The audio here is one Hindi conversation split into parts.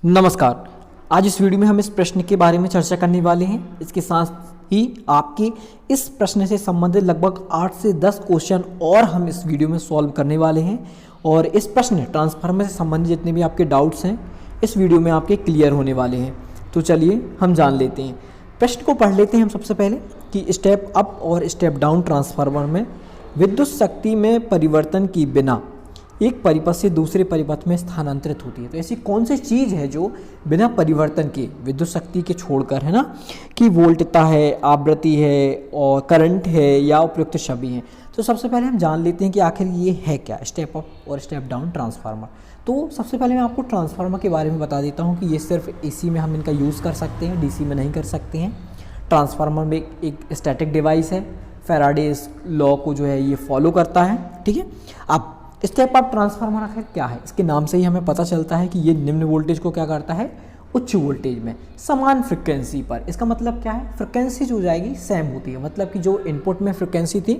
नमस्कार। आज इस वीडियो में हम इस प्रश्न के बारे में चर्चा करने वाले हैं। इसके साथ ही आपके इस प्रश्न से संबंधित लगभग 8 से 10 क्वेश्चन और हम इस वीडियो में सॉल्व करने वाले हैं और इस प्रश्न ट्रांसफार्मर से संबंधित जितने भी आपके डाउट्स हैं इस वीडियो में आपके क्लियर होने वाले हैं। तो चलिए हम जान लेते हैं। प्रश्न को पढ़ लेते हैं हम सबसे पहले कि स्टेप अप और स्टेप डाउन ट्रांसफार्मर में विद्युत शक्ति में परिवर्तन के बिना एक परिपथ से दूसरे परिपथ में स्थानांतरित होती है। तो ऐसी कौन सी चीज़ है जो बिना परिवर्तन के विद्युत शक्ति के छोड़कर, है ना, कि वोल्टता है, आवृत्ति है और करंट है या उपयुक्त छवि है। तो सबसे पहले हम जान लेते हैं कि आखिर ये है क्या स्टेप अप और स्टेप डाउन ट्रांसफार्मर। तो सबसे पहले मैं आपको ट्रांसफार्मर के बारे में बता देता हूँ कि ये सिर्फ एसी में हम इनका यूज़ कर सकते हैं, डीसी में नहीं कर सकते हैं। ट्रांसफार्मर में एक स्टैटिक डिवाइस है, फैराडे लॉ को जो है ये फॉलो करता है, ठीक है। अब स्टेप अप ट्रांसफार्मर आखिर क्या है, इसके नाम से ही हमें पता चलता है कि ये निम्न वोल्टेज को क्या करता है, उच्च वोल्टेज में समान फ्रिक्वेंसी पर। इसका मतलब क्या है, फ्रिक्वेंसी जो हो जाएगी सेम होती है, मतलब कि जो इनपुट में फ्रिक्वेंसी थी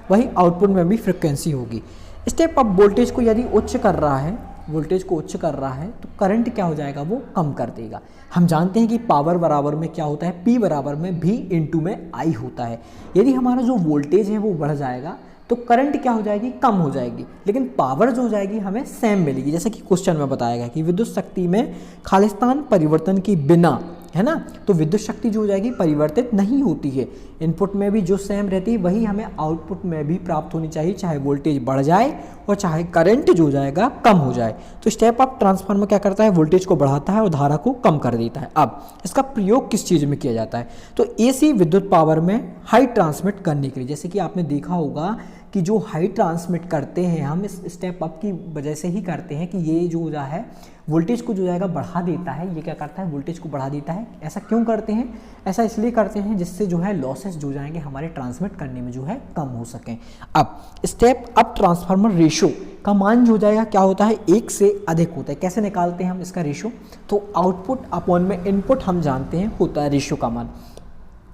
वही आउटपुट में भी फ्रिक्वेंसी होगी। स्टेप अप वोल्टेज को यदि उच्च कर रहा है, वोल्टेज को उच्च कर रहा है तो करंट क्या हो जाएगा, वो कम कर देगा। हम जानते हैं कि पावर बराबर में क्या होता है, P बराबर में V इंटू में I होता है। यदि हमारा जो वोल्टेज है वो बढ़ जाएगा तो करंट क्या हो जाएगी, कम हो जाएगी, लेकिन पावर जो हो जाएगी हमें सेम मिलेगी। जैसे कि क्वेश्चन में बताया गया कि विद्युत शक्ति में खालिस्तान परिवर्तन के बिना, है ना, तो विद्युत शक्ति जो हो जाएगी परिवर्तित नहीं होती है। इनपुट में भी जो सेम रहती है वही हमें आउटपुट में भी प्राप्त होनी चाहिए, चाहे वोल्टेज बढ़ जाए और चाहे करंट जो हो जाएगा कम हो जाए। तो स्टेप अप ट्रांसफार्मर क्या करता है, वोल्टेज को बढ़ाता है और धारा को कम कर देता है। अब इसका प्रयोग किस चीज़ में किया जाता है, तो एसी विद्युत पावर में हाई ट्रांसमिट करने के लिए। जैसे कि आपने देखा होगा कि जो हाई ट्रांसमिट करते हैं हम इस स्टेप अप की वजह से ही करते हैं कि ये जो है वोल्टेज को जो जाएगा बढ़ा देता है। ये क्या करता है, वोल्टेज को बढ़ा देता है। ऐसा क्यों करते हैं, ऐसा इसलिए करते हैं जिससे जो है लॉसेस जो जाएंगे हमारे ट्रांसमिट करने में जो है कम हो सकें। अब स्टेप अप ट्रांसफार्मर रेशो का मान जो जाएगा क्या होता है, 1 से अधिक होता है। कैसे निकालते हैं हम इसका रेशो, तो आउटपुट अपॉन में इनपुट हम जानते हैं होता है रेशो का मान।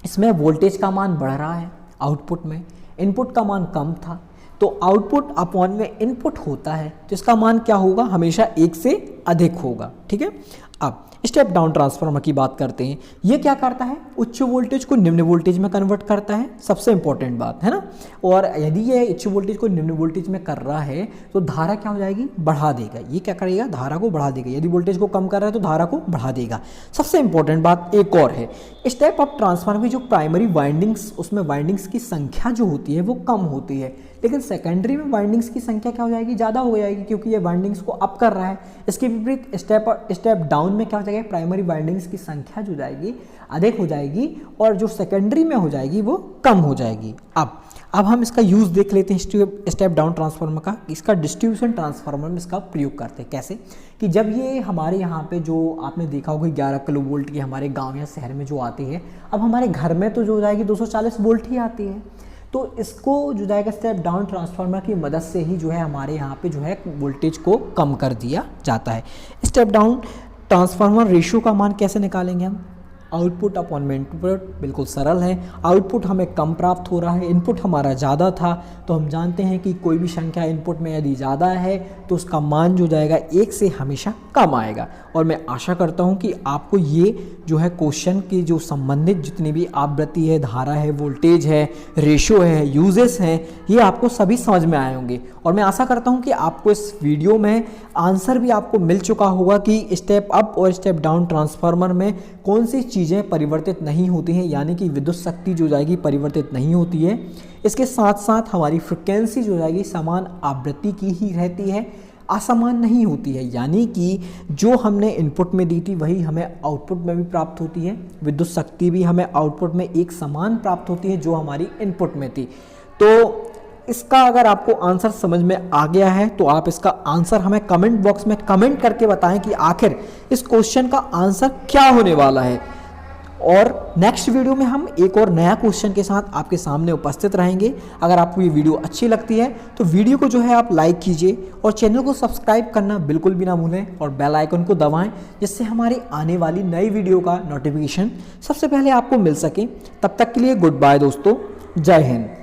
इसमें वोल्टेज का मान बढ़ रहा है, आउटपुट में इनपुट का मान कम था, तो आउटपुट अपॉन में इनपुट होता है तो इसका मान क्या होगा, हमेशा 1 से अधिक होगा, ठीक है। अब स्टेप डाउन ट्रांसफार्मर की बात करते हैं। ये क्या करता है, उच्च वोल्टेज को निम्न वोल्टेज में कन्वर्ट करता है, सबसे इंपॉर्टेंट बात है ना। और यदि ये उच्च वोल्टेज को निम्न वोल्टेज में कर रहा है तो धारा क्या हो जाएगी, बढ़ा देगा। ये क्या करेगा, धारा को बढ़ा देगा। यदि वोल्टेज को कम कर रहा है तो धारा को बढ़ा देगा। सबसे इंपॉर्टेंट बात एक और है, स्टेप अप ट्रांसफार्मर की जो प्राइमरी वाइंडिंग्स, उसमें वाइंडिंग्स की संख्या जो होती है वो कम होती है, लेकिन सेकेंडरी में वाइंडिंग्स की संख्या क्या हो जाएगी, ज़्यादा हो जाएगी, क्योंकि ये वाइंडिंग्स को अप कर रहा है। इसके विपरीत स्टेप डाउन में क्या हो जाएगा, प्राइमरी वाइंडिंग्स की संख्या जो जाएगी अधिक हो जाएगी और जो सेकेंडरी में हो जाएगी वो कम हो जाएगी। अब हम इसका यूज़ देख लेते हैं स्टेप डाउन ट्रांसफार्मर का। इसका डिस्ट्रीब्यूशन ट्रांसफार्मर में इसका प्रयोग करते हैं। कैसे कि जब ये हमारे यहाँ पे जो आपने देखा होगा 11 किलो वोल्ट की हमारे गांव या शहर में जो आती है, अब हमारे घर में तो जो हो जाएगी 240 वोल्ट ही आती है। तो इसको जो जाएगा स्टेप डाउन ट्रांसफार्मर की मदद से ही जो है हमारे यहाँ पे जो है वोल्टेज को कम कर दिया जाता है। स्टेप डाउन ट्रांसफार्मर रेशियो का मान कैसे निकालेंगे हम, आउटपुट अपॉन में इनपुट, बिल्कुल सरल है। आउटपुट हमें कम प्राप्त हो रहा है, इनपुट हमारा ज़्यादा था, तो हम जानते हैं कि कोई भी संख्या इनपुट में यदि ज़्यादा है तो उसका मान जो जाएगा 1 से हमेशा कम आएगा। और मैं आशा करता हूं कि आपको ये जो है क्वेश्चन की जो संबंधित जितनी भी आवृत्ति है, धारा है, वोल्टेज है, रेशियो है, यूजेस हैं, ये आपको सभी समझ में आए होंगे। और मैं आशा करता हूं कि आपको इस वीडियो में आंसर भी आपको मिल चुका होगा कि स्टेप अप और स्टेप डाउन ट्रांसफार्मर में कौन सी चीज़ें परिवर्तित नहीं होती हैं, यानी कि विद्युत शक्ति जो जाएगी परिवर्तित नहीं होती है। इसके साथ साथ हमारी फ्रिक्वेंसी जो जाएगी समान आवृत्ति की ही रहती है, असमान नहीं होती है, यानी कि जो हमने इनपुट में दी थी वही हमें आउटपुट में भी प्राप्त होती है। विद्युत शक्ति भी हमें आउटपुट में एक समान प्राप्त होती है जो हमारी इनपुट में थी। तो इसका अगर आपको आंसर समझ में आ गया है तो आप इसका आंसर हमें कमेंट बॉक्स में कमेंट करके बताएं कि आखिर इस क्वेश्चन का आंसर क्या होने वाला है। और नेक्स्ट वीडियो में हम एक और नया क्वेश्चन के साथ आपके सामने उपस्थित रहेंगे। अगर आपको ये वीडियो अच्छी लगती है तो वीडियो को जो है आप लाइक कीजिए और चैनल को सब्सक्राइब करना बिल्कुल भी ना भूलें और बेल आइकन को दबाएं, जिससे हमारी आने वाली नई वीडियो का नोटिफिकेशन सबसे पहले आपको मिल सके। तब तक के लिए गुड बाय दोस्तों, जय हिंद।